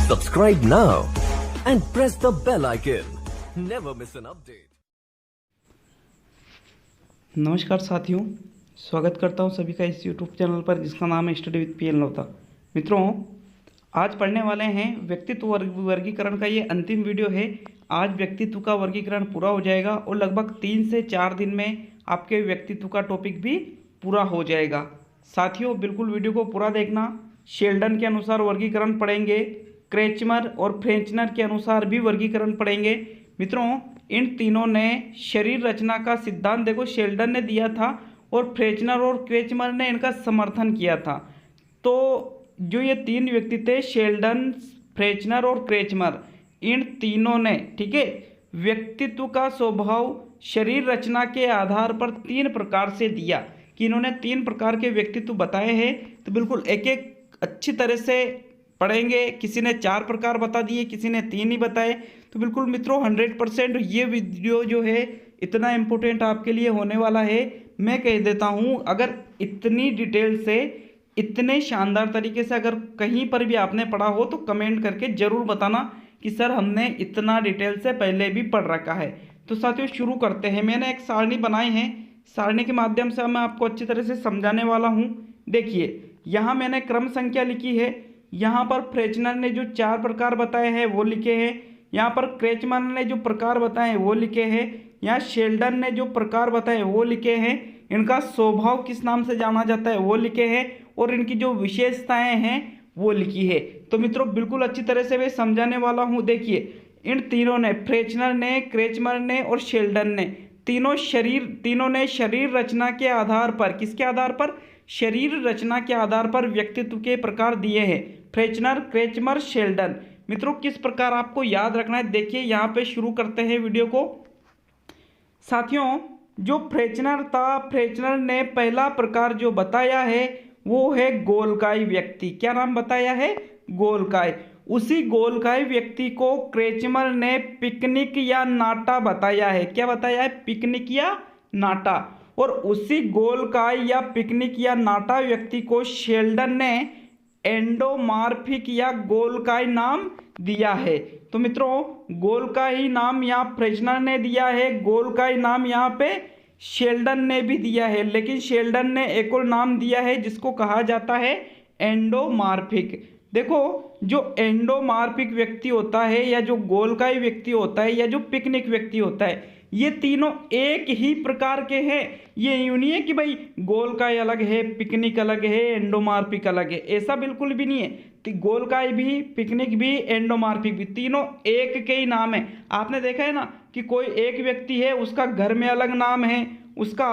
Subscribe now and press the bell icon. Never miss an update. नमस्कार साथियों, स्वागत करता हूं सभी का इस YouTube चैनल पर जिसका नाम है स्टडी विद PL नवता। मित्रों, आज पढ़ने वाले हैं व्यक्तित्व वर्गीकरण का ये अंतिम वीडियो है। आज व्यक्तित्व का वर्गीकरण पूरा हो जाएगा और लगभग 3 से 4 दिन में आपके व्यक्तित्व का टॉपिक भी पूरा हो जाएगा। साथियों, बिल्कुल वीडियो को पूरा देखना। शेल्डन के अनुसार वर्गीकरण पढ़ेंगे, क्रेचमर और फ्रेंचनर के अनुसार भी वर्गीकरण पढ़ेंगे। मित्रों, इन तीनों ने शरीर रचना का सिद्धांत देखो शेल्डन ने दिया था और फ्रेंचनर और क्रेचमर ने इनका समर्थन किया था। तो जो ये तीन व्यक्ति थे, शेल्डन, फ्रेंचनर और क्रेचमर, इन तीनों ने, ठीक है, व्यक्तित्व का स्वभाव शरीर रचना के आधार पर 3 प्रकार से दिया कि इन्होंने 3 प्रकार के व्यक्तित्व बताए हैं। तो बिल्कुल एक एक अच्छी तरह से पढ़ेंगे। किसी ने 4 प्रकार बता दिए, किसी ने 3 ही बताए। तो बिल्कुल मित्रों 100% ये वीडियो जो है इतना इम्पोर्टेंट आपके लिए होने वाला है। मैं कह देता हूँ, अगर इतनी डिटेल से, इतने शानदार तरीके से अगर कहीं पर भी आपने पढ़ा हो तो कमेंट करके ज़रूर बताना कि सर हमने इतना डिटेल से पहले भी पढ़ रखा है। तो साथियों शुरू करते हैं। मैंने एक सारणी बनाई है, सारणी के माध्यम से मैं आपको अच्छी तरह से समझाने वाला हूँ। देखिए, यहाँ मैंने क्रम संख्या लिखी है। यहाँ पर फ्रेंचनर ने जो 4 प्रकार बताए हैं वो लिखे हैं। यहाँ पर क्रेचमर ने जो प्रकार बताए हैं वो लिखे हैं। यहाँ शेल्डन ने जो प्रकार बताए वो लिखे हैं। इनका स्वभाव किस नाम से जाना जाता है वो लिखे हैं और इनकी जो विशेषताएं हैं वो लिखी है। तो मित्रों बिल्कुल अच्छी तरह से मैं समझाने वाला हूँ। देखिए, इन तीनों ने, फ्रेंचनर ने, क्रेचमर ने और शेल्डन ने, तीनों ने शरीर रचना के आधार पर, किसके आधार पर? शरीर रचना के आधार पर व्यक्तित्व के प्रकार दिए हैं। फ्रेंचनर, क्रेचमर, शेल्डन। मित्रों किस प्रकार आपको याद रखना है, देखिए यहाँ पे शुरू करते हैं वीडियो को। साथियों, जो फ्रेंचनर था, फ्रेंचनर ने पहला प्रकार जो बताया है वो है गोलकाय व्यक्ति। क्या नाम बताया है? गोलकाय। उसी गोलकाय व्यक्ति को क्रेचमर ने पिकनिक या नाटा बताया है। क्या बताया है? पिकनिक या नाटा। और उसी गोलकाय या पिकनिक या नाटा व्यक्ति को शेल्डन ने एंडोमार्फिक या गोलकाय नाम दिया है। तो मित्रों गोलकाय नाम यहाँ फ्रेंचनर ने दिया है, गोलकाय नाम यहाँ पे शेल्डन ने भी दिया है, लेकिन शेल्डन ने एक और नाम दिया है जिसको कहा जाता है एंडोमार्फिक। देखो, जो एंडोमार्फिक व्यक्ति होता है या जो गोलकाय व्यक्ति होता है या जो पिकनिक व्यक्ति होता है, ये तीनों एक ही प्रकार के हैं। ये यूं नहीं है कि भाई गोलकाय अलग है, पिकनिक अलग है, एंडोमार्फिक अलग है, ऐसा बिल्कुल भी नहीं है। तो गोलकाय भी, पिकनिक भी, एंडोमार्फिक भी, तीनों एक के ही नाम है। आपने देखा है ना कि कोई एक व्यक्ति है, उसका घर में अलग नाम है, उसका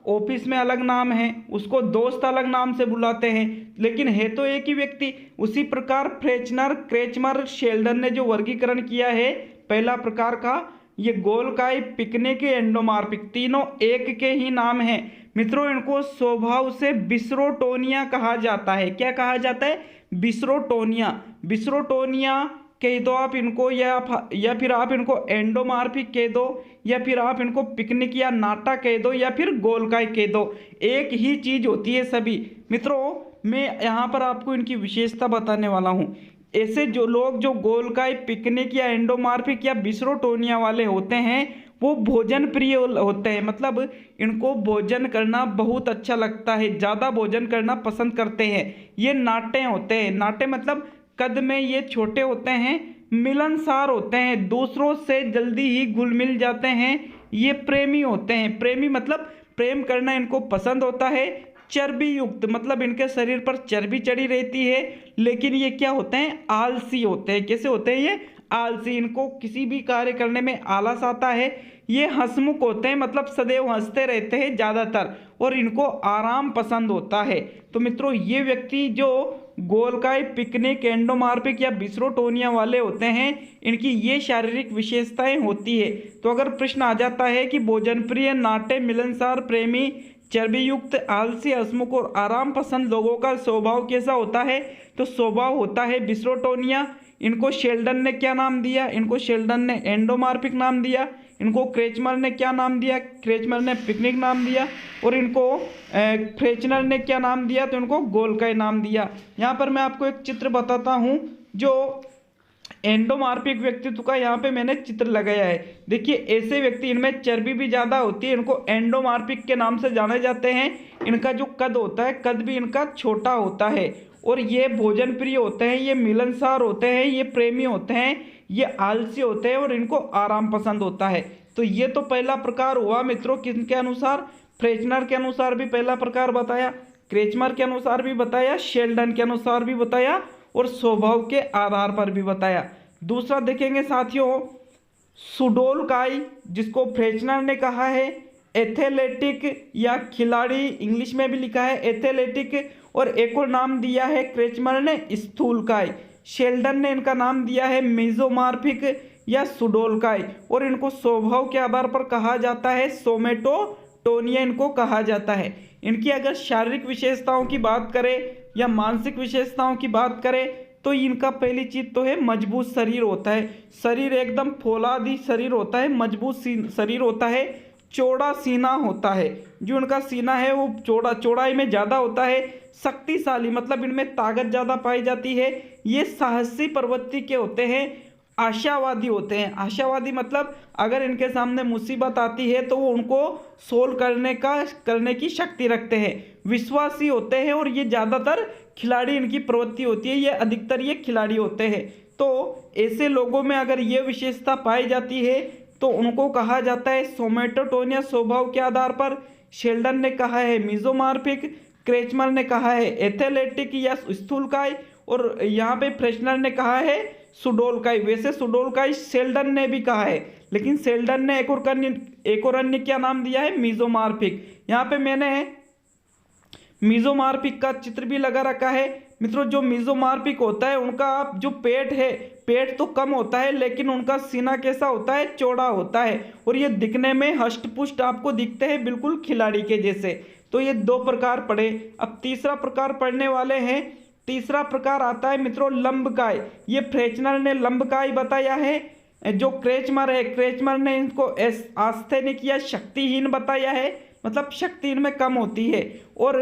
ऑफिस में अलग नाम है, उसको दोस्त अलग नाम से बुलाते हैं, लेकिन है तो एक ही व्यक्ति। उसी प्रकार फ्रेंचनर, क्रेचमर, शेल्डन ने जो वर्गीकरण किया है पहला प्रकार का, ये गोलकाय, पिकनिक, एंडोमार्फिक, तीनों एक के ही नाम हैं। मित्रों इनको स्वभाव से बिस्रोटोनिया कहा जाता है। क्या कहा जाता है? बिस्रोटोनिया। बिस्रोटोनिया कह दो आप इनको, या फिर आप इनको एंडोमार्फिक कह दो, या फिर आप इनको पिकनिक या नाटा कह दो, या फिर गोलकाय कह दो, एक ही चीज होती है सभी। मित्रों मैं यहाँ पर आपको इनकी विशेषता बताने वाला हूँ। ऐसे जो लोग जो गोलकाय, पिकनिक या एंडोमार्फिक या बिस्रोटोनिया वाले होते हैं वो भोजन प्रिय होते हैं। मतलब इनको भोजन करना बहुत अच्छा लगता है, ज़्यादा भोजन करना पसंद करते हैं। ये नाटे होते हैं। नाटे मतलब कद में ये छोटे होते हैं, मिलनसार होते हैं, दूसरों से जल्दी ही घुल मिल जाते हैं। ये प्रेमी होते हैं। प्रेमी मतलब प्रेम करना इनको पसंद होता है। चर्बी युक्त मतलब इनके शरीर पर चर्बी चढ़ी रहती है, लेकिन ये क्या होते हैं? आलसी होते हैं। कैसे होते हैं ये? आलसी। इनको किसी भी कार्य करने में आलस आता है। ये हंसमुख होते हैं, मतलब सदैव हंसते रहते हैं ज़्यादातर, और इनको आराम पसंद होता है। तो मित्रों ये व्यक्ति जो गोलकाय, पिकनिक, एंडोमार्फिक या बिस्रोटोनिया वाले होते हैं, इनकी ये शारीरिक विशेषताएं होती है। तो अगर प्रश्न आ जाता है कि भोजन प्रिय, नाटे, मिलनसार, प्रेमी, चर्बी युक्त, आलसी, हंसमुख और आराम पसंद लोगों का स्वभाव कैसा होता है? तो स्वभाव होता है बिस्रोटोनिया। इनको शेल्डन ने क्या नाम दिया? इनको शेल्डन ने एंडोमार्फिक नाम दिया। इनको क्रेचमर ने क्या नाम दिया? क्रेचमर ने पिकनिक नाम दिया। और इनको फ्रेंचनर ने क्या नाम दिया? तो इनको गोलकाय नाम दिया। यहाँ पर मैं आपको एक चित्र बताता हूँ जो एंडोमार्फिक व्यक्तित्व का यहाँ पे मैंने चित्र लगाया है। देखिए ऐसे व्यक्ति, इनमें चर्बी भी ज़्यादा होती है, इनको एंडोमार्फिक के नाम से जाने जाते हैं। इनका जो कद होता है, कद भी इनका छोटा होता है और ये भोजन प्रिय होते हैं, ये मिलनसार होते हैं, ये प्रेमी होते हैं, ये आलसी होते हैं और इनको आराम पसंद होता है। तो ये तो पहला प्रकार हुआ मित्रों, किनके अनुसार? फ्रेजनर के अनुसार भी पहला प्रकार बताया, क्रेचमर के अनुसार भी बताया, शेल्डन के अनुसार भी बताया और स्वभाव के आधार पर भी बताया। दूसरा देखेंगे साथियों, सुडोलकाई, जिसको फ्रेजनर ने कहा है एथलेटिक या खिलाड़ी, इंग्लिश में भी लिखा है एथलेटिक, और एक और नाम दिया है क्रेचमर ने स्थूलकाय। शेल्डन ने इनका नाम दिया है मेसोमॉर्फिक या सुडोलकाय, और इनको स्वभाव के आधार पर कहा जाता है सोमेटोटोनिया, इनको कहा जाता है। इनकी अगर शारीरिक विशेषताओं की बात करें या मानसिक विशेषताओं की बात करें तो इनका पहली चीज तो है मजबूत शरीर होता है, शरीर एकदम फौलादी शरीर होता है, मजबूत शरीर होता है, चौड़ा सीना होता है, जो इनका सीना है वो चौड़ाई में ज़्यादा होता है, शक्तिशाली मतलब इनमें ताकत ज़्यादा पाई जाती है, ये साहसी प्रवृत्ति के होते हैं, आशावादी होते हैं। आशावादी मतलब अगर इनके सामने मुसीबत आती है तो वो उनको सोल्व करने की शक्ति रखते हैं। विश्वासी होते हैं और ये ज़्यादातर खिलाड़ी इनकी प्रवृत्ति होती है, ये अधिकतर ये खिलाड़ी होते हैं। तो ऐसे लोगों में अगर ये विशेषता पाई जाती है तो उनको कहा जाता है सोमेटोटोनिया स्वभाव के आधार पर। शेल्डन ने कहा है मेसोमॉर्फिक, क्रेचमर ने कहा है एथलेटिक या स्थूलकाय, और यहाँ पे फ्रेजनर ने कहा है सुडोलकाय। वैसे सुडोलकाय शेल्डन ने भी कहा है, लेकिन शेल्डन ने एक और अन्य क्या नाम दिया है? मेसोमॉर्फिक। यहाँ पे मैंने मेसोमॉर्फिक का चित्र भी लगा रखा है। मित्रों जो मेसोमॉर्फिक होता है उनका जो पेट है, पेट तो कम होता है लेकिन उनका सीना कैसा होता है? चौड़ा होता है, और ये दिखने में हष्ट-पुष्ट आपको दिखते हैं, बिल्कुल खिलाड़ी के जैसे। तो ये दो प्रकार पढ़े। अब तीसरा प्रकार पढ़ने वाले हैं। तीसरा प्रकार आता है मित्रों लंबकाय। ये फ्रेजनर ने लंबकाय बताया है। जो क्रेचमर है, क्रेचमर ने इनको आस्थेनिक या शक्तिहीन बताया है, मतलब शक्ति इनमें कम होती है। और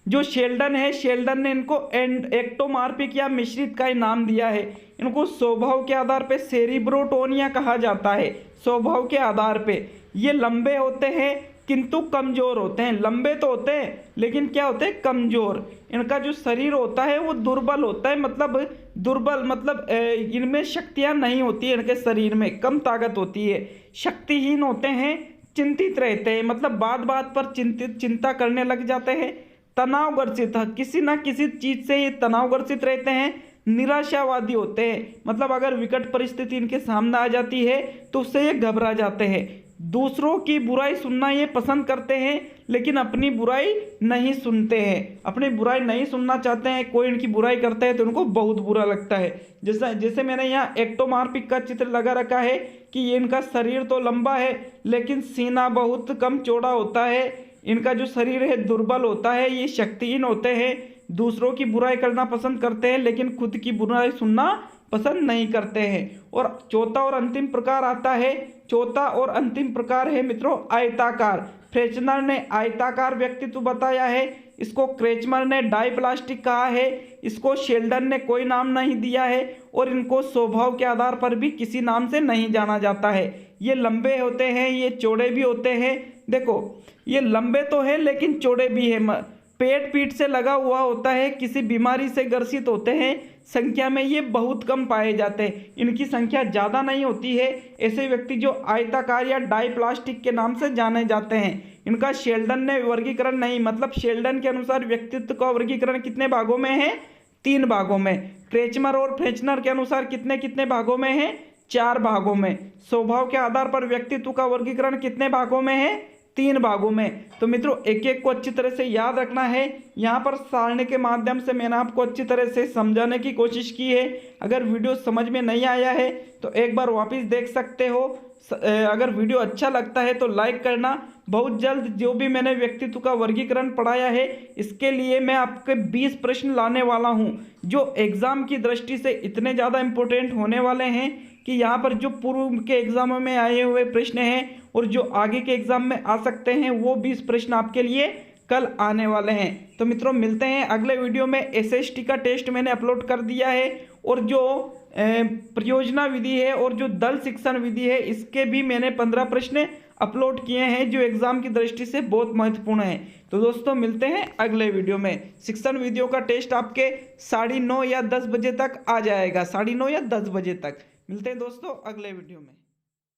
जो शेल्डन है, शेल्डन ने इनको एक्टोमॉर्फिक या मिश्रित का नाम दिया है। इनको स्वभाव के आधार पे सेरिब्रोटोनिया कहा जाता है। स्वभाव के आधार पे ये लंबे होते हैं किंतु कमजोर होते हैं। लंबे तो होते हैं लेकिन क्या होते हैं? कमजोर। इनका जो शरीर होता है वो दुर्बल होता है, मतलब इनमें शक्तियां नहीं होती है, इनके शरीर में कम ताकत होती है। शक्तिहीन होते हैं, चिंतित रहते हैं, मतलब बात बात पर चिंता करने लग जाते हैं। तनावग्रसित, किसी ना किसी चीज से ये तनावग्रसित रहते हैं। निराशावादी होते हैं, मतलब अगर विकट परिस्थिति इनके सामने आ जाती है तो उससे ये घबरा जाते हैं। दूसरों की बुराई सुनना ये पसंद करते हैं लेकिन अपनी बुराई नहीं सुनते हैं, अपनी बुराई नहीं सुनना चाहते हैं। कोई इनकी बुराई करता है तो उनको बहुत बुरा लगता है। जैसे मैंने यहाँ एक्टोमॉर्फिक का चित्र लगा रखा है कि ये इनका शरीर तो लंबा है लेकिन सीना बहुत कम चौड़ा होता है। इनका जो शरीर है दुर्बल होता है, ये शक्तिहीन होते हैं, दूसरों की बुराई करना पसंद करते हैं लेकिन खुद की बुराई सुनना पसंद नहीं करते हैं। और चौथा और अंतिम प्रकार आता है, चौथा और अंतिम प्रकार है मित्रों आयताकार। फ्रेजनर ने आयताकार व्यक्तित्व बताया है, इसको क्रेचमर ने डायप्लास्टिक कहा है, इसको शेल्डन ने कोई नाम नहीं दिया है, और इनको स्वभाव के आधार पर भी किसी नाम से नहीं जाना जाता है। ये लंबे होते हैं, ये चौड़े भी होते हैं। देखो ये लंबे तो हैं लेकिन चौड़े भी हैं, पेट पीठ से लगा हुआ होता है, किसी बीमारी से ग्रसित होते हैं। संख्या में ये बहुत कम पाए जाते हैं, इनकी संख्या ज़्यादा नहीं होती है। ऐसे व्यक्ति जो आयताकार या डायप्लास्टिक के नाम से जाने जाते हैं। इनका शेल्डन ने वर्गीकरण नहीं, मतलब शेल्डन के अनुसार व्यक्तित्व का वर्गीकरण कितने भागों में है? 3 भागों में। क्रेचमर और फ्रेजनर के अनुसार कितने कितने भागों में है? 4 भागों में। स्वभाव के आधार पर व्यक्तित्व का वर्गीकरण कितने भागों में है? 3 भागों में। तो मित्रों एक एक को अच्छी तरह से याद रखना है। यहाँ पर सारणी के माध्यम से मैंने आपको अच्छी तरह से समझाने की कोशिश की है। अगर वीडियो समझ में नहीं आया है तो एक बार वापस देख सकते हो। अगर वीडियो अच्छा लगता है तो लाइक करना। बहुत जल्द जो भी मैंने व्यक्तित्व का वर्गीकरण पढ़ाया है इसके लिए मैं आपके 20 प्रश्न लाने वाला हूँ, जो एग्ज़ाम की दृष्टि से इतने ज़्यादा इम्पोर्टेंट होने वाले हैं कि यहाँ पर जो पूर्व के एग्जामों में आए हुए प्रश्न हैं और जो आगे के एग्जाम में आ सकते हैं वो 20 प्रश्न आपके लिए कल आने वाले हैं। तो मित्रों मिलते हैं अगले वीडियो में। SST का टेस्ट मैंने अपलोड कर दिया है और जो परियोजना विधि है और जो दल शिक्षण विधि है इसके भी मैंने 15 प्रश्न अपलोड किए हैं जो एग्जाम की दृष्टि से बहुत महत्वपूर्ण है। तो दोस्तों मिलते हैं अगले वीडियो में। शिक्षण वीडियो का टेस्ट आपके 9:30 या 10 बजे तक आ जाएगा, 9:30 या 10 बजे तक। मिलते हैं दोस्तों अगले वीडियो में।